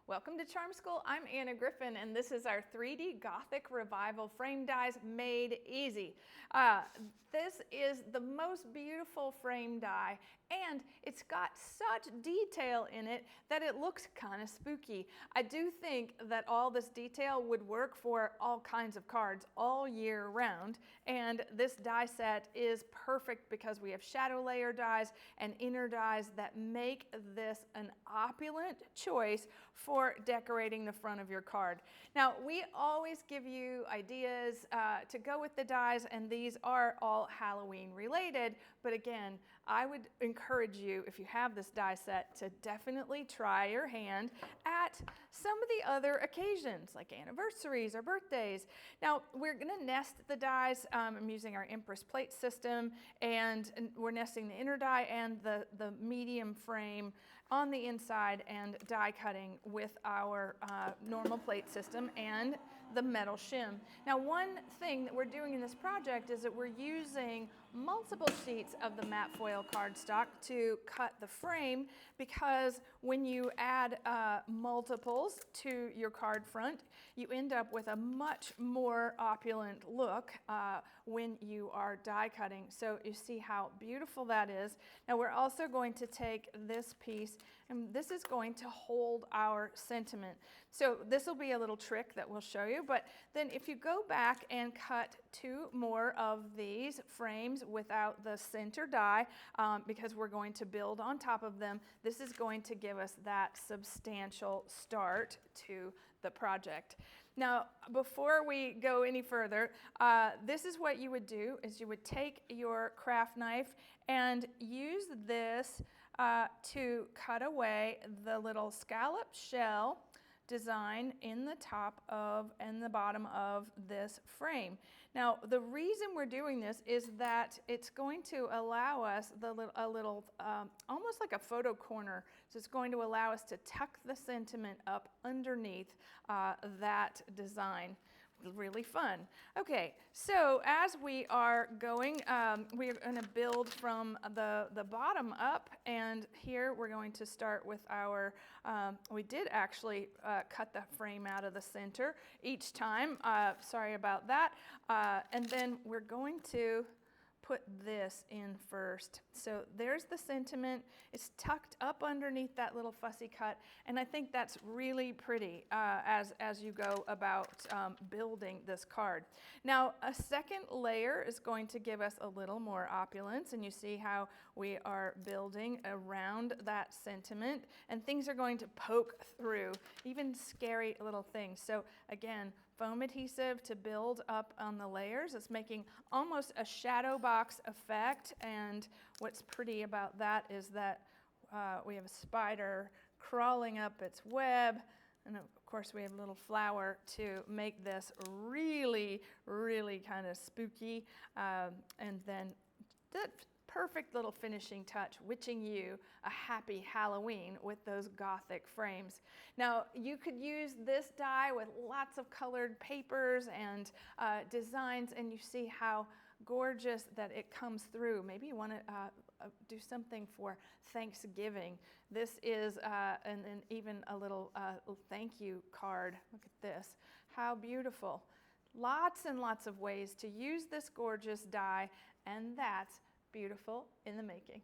Welcome to Charm School. I'm Anna Griffin, and this is our 3D Gothic Revival Frame Dies Made Easy. This is the most beautiful frame die, and it's got such detail in it that it looks kind of spooky. I do think that all this detail would work for all kinds of cards all year round, and this die set is perfect because we have shadow layer dies and inner dies that make this an opulent choice for decorating the front of your card. Now, we always give you ideas to go with the dies, and these are all Halloween related, but again, I would encourage you, if you have this die set, to definitely try your hand at some of the other occasions, like anniversaries or birthdays. Now, we're gonna nest the dies. I'm using our Empress plate system, and we're nesting the inner die and the medium frame on the inside and die cutting with our normal plate system and the metal shim. Now, one thing that we're doing in this project is that we're using multiple sheets of the matte foil cardstock to cut the frame, because when you add multiples to your card front, you end up with a much more opulent look when you are die cutting. So you see how beautiful that is. Now, we're also going to take this piece, and this is going to hold our sentiment. So this will be a little trick that we'll show you, but then if you go back and cut two more of these frames without the center die, because we're going to build on top of them, this is going to give us that substantial start to the project. Now, before we go any further, this is what you would do, is you would take your craft knife and use this to cut away the little scallop shell design in the top of and the bottom of this frame. Now, the reason we're doing this is that it's going to allow us a little almost like a photo corner. So it's going to allow us to tuck the sentiment up underneath that design. Really fun. Okay, so as we are going, we are going to build from the bottom up, and here we're going to start with our, we did actually cut the frame out of the center each time, sorry about that, and then we're going to put this in first. So there's the sentiment. It's tucked up underneath that little fussy cut, and I think that's really pretty as you go about building this card. Now, a second layer is going to give us a little more opulence, and you see how we are building around that sentiment, and things are going to poke through, even scary little things. So again, foam adhesive to build up on the layers. It's making almost a shadow box effect, and what's pretty about that is that we have a spider crawling up its web, and of course we have a little flower to make this really, really kind of spooky, and then that perfect little finishing touch, wishing you a happy Halloween with those Gothic frames. Now, you could use this die with lots of colored papers and designs, and you see how gorgeous that it comes through. Maybe you want to do something for Thanksgiving. This is and even a little thank you card. Look at this. How beautiful. Lots and lots of ways to use this gorgeous die, and that's beautiful in the making.